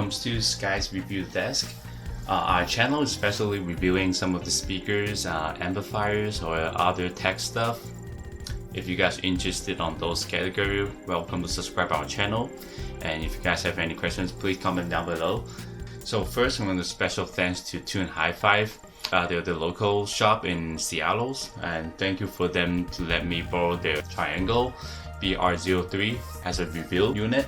comes to Sky's Review Desk, our channel is especially reviewing some of the speakers, amplifiers, or other tech stuff. If you guys are interested on those categories, welcome to subscribe our channel. And if you guys have any questions, please comment down below. So first, I want to special thanks to To Tune HiFi. They're the local shop in Seattle, and thank you for them to let me borrow their triangle BR03 as a review unit.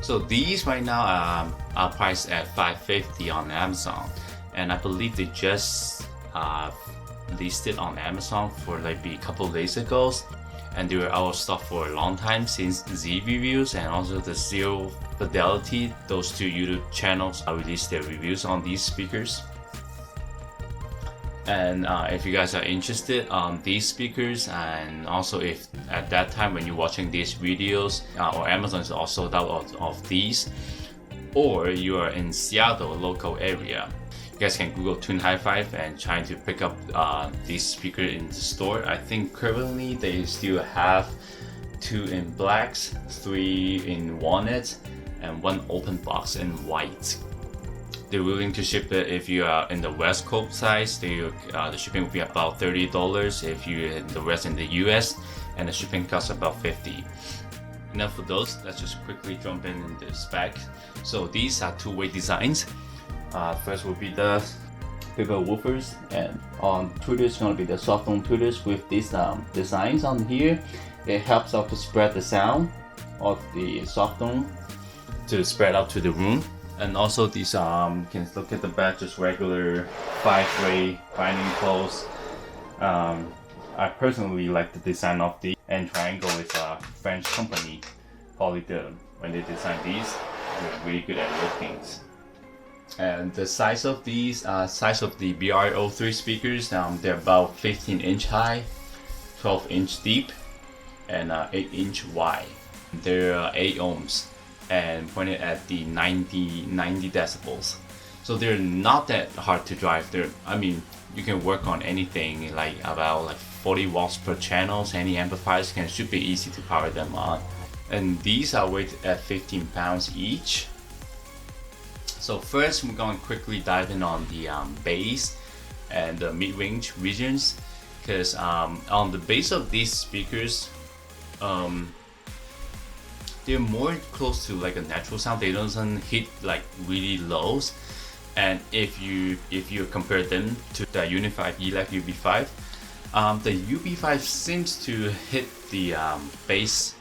So these right now are priced at $550 on Amazon, and I believe they just listed on Amazon for like a couple days ago, and they were out of stock for a long time since Z Reviews and also the Zero Fidelity. Those two YouTube channels released their reviews on these speakers. And if you guys are interested on these speakers, and also if at that time when you're watching these videos or Amazon is also out of these, or you are in Seattle local area, you guys can Google Tune HiFi and try to pick up these speakers in the store. I think currently they still have 2 in blacks, 3 in walnut, and 1 open box in white. They're willing to ship it if you are in the West Coast side. The shipping will be about $30 if you're in the rest in the US, and the shipping costs about $50. Now for those, let's just quickly jump in the spec. So these are two-way designs. First will be the bigger woofers, and on tweeters going to be the soft tone tweeters with these designs on here. It helps out to spread the sound of the soft tone to spread out to the room. And also these you can look at the back, just regular 5-way binding posts. I personally like the design of the and Triangle is a French company. Probably when they design these, they're really good at looking. And the size of these, size of the BR03 speakers, they're about 15-inch high, 12-inch deep, and 8-inch wide. They're 8 ohms. And pointed at the 90 decibels, so they're not that hard to drive. I mean, you can work on anything like about like 40 watts per channel. Any amplifiers should be easy to power them on. And these are weighted at 15 pounds each. So first, we're going to quickly dive in on the bass and the mid-range regions, because on the bass of these speakers, they're more close to like a natural sound. They don't hit like really lows. And if you compare them to the Unified ELEC UB5, the UB5 seems to hit the bass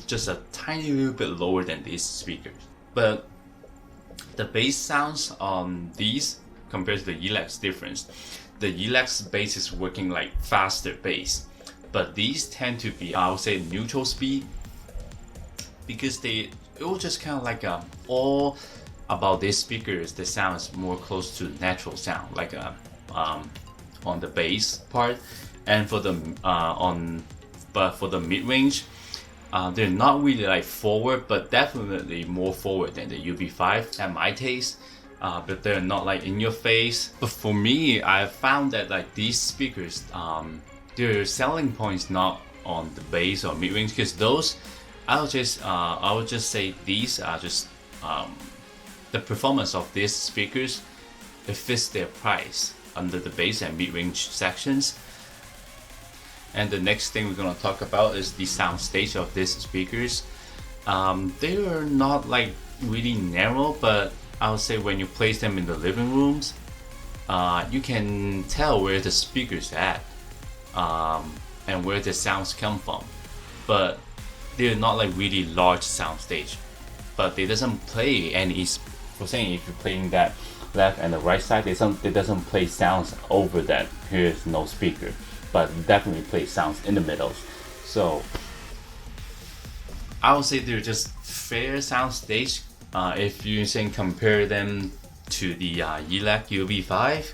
just a tiny little bit lower than these speakers. But the bass sounds on these compared to the ELEC's difference. The ELEC's bass is working like faster bass, but these tend to be, I would say, neutral speed, because it will just kind of like all about these speakers, the sound is more close to natural sound, like on the bass part. And for the for the mid-range, they're not really like forward, but definitely more forward than the UB5 at my taste. But they're not like in your face. But for me, I found that like these speakers, their selling points not on the bass or mid-range, because those I would just say these are just the performance of these speakers. It fits their price under the bass and mid-range sections. And the next thing we're gonna talk about is the soundstage of these speakers. They are not like really narrow, but I would say when you place them in the living rooms, you can tell where the speakers at and where the sounds come from. But they're not like really large soundstage, but they doesn't play any. For saying if you're playing that left and the right side, it doesn't play sounds over that. Here's no speaker, but definitely play sounds in the middle. So I would say they're just fair soundstage. If you compare them to the ELEC UB5,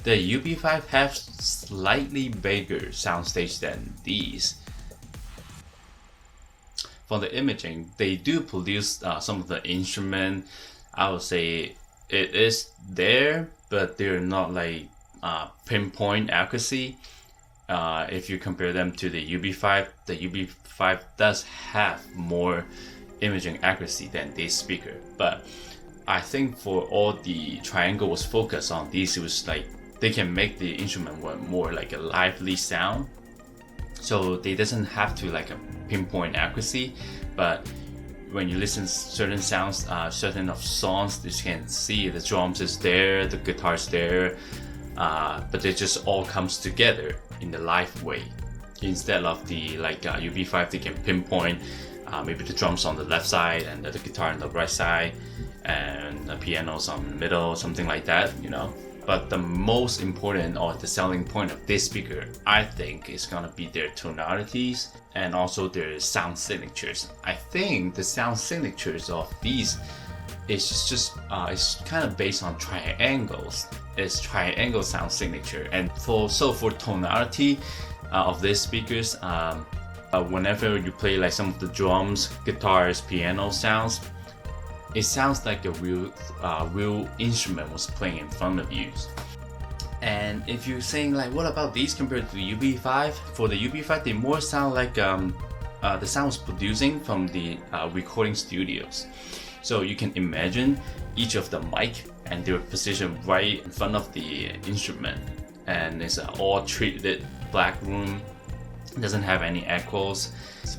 the UB5 have slightly bigger soundstage than these. For the imaging, they do produce some of the instrument. I would say it is there, but they're not like pinpoint accuracy. If you compare them to the UB5 does have more imaging accuracy than this speaker. But I think for all the triangle was focused on these, it was like they can make the instrument more like a lively sound. So they doesn't have to like a pinpoint accuracy, but when you listen certain sounds, certain of songs, you can see the drums is there, the guitar's there, but it just all comes together in the live way. Instead of the like UB5, they can pinpoint maybe the drums on the left side and the guitar on the right side, and the pianos on the middle, something like that, you know. But the most important or the selling point of this speaker, I think, is gonna be their tonalities and also their sound signatures. I think the sound signatures of these is just it's kind of based on triangles. It's triangle sound signature, and for tonality of these speakers, whenever you play like some of the drums, guitars, piano sounds, it sounds like a real instrument was playing in front of you. And if you're saying like, what about these compared to the UB5? For the UB5, they more sound like the sound was producing from the recording studios. So you can imagine each of the mic and they're positioned right in front of the instrument, and it's an all treated black room, doesn't have any echoes.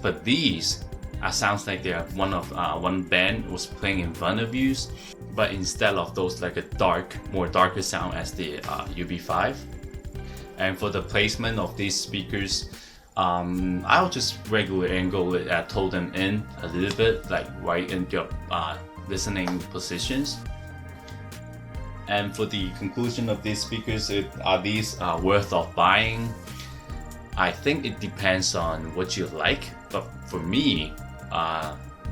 But these sounds like they are one band was playing in front of you, but instead of those like a more darker sound as the UB5. And for the placement of these speakers, I'll just regular angle it, toe them in a little bit, like right in your listening positions. And for the conclusion of these speakers, are these worth of buying? I think it depends on what you like, but for me,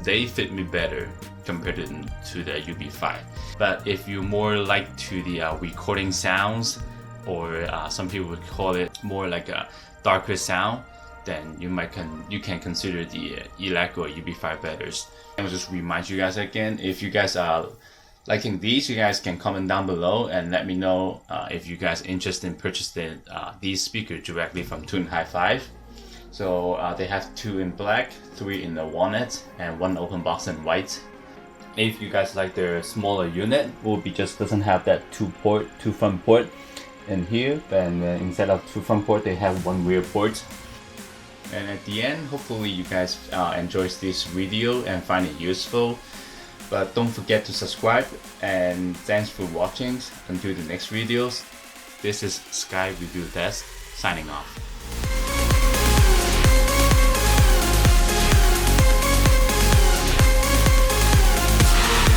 they fit me better compared to the UB5. But if you more like to the recording sounds, or some people would call it more like a darker sound, then you can consider the ELAC or UB5 better. And I'll just remind you guys again, if you guys are liking these, you guys can comment down below and let me know if you guys are interested in purchasing these speakers directly from To Tune HiFi. So they have 2 in black, 3 in the walnut, and 1 open box in white. If you guys like their smaller unit, will be just doesn't have that 2 front port in here, and instead of 2 front port, they have 1 rear port. And at the end, hopefully you guys enjoy this video and find it useful. But don't forget to subscribe, and thanks for watching. Until the next videos, this is Sky Review Desk signing off.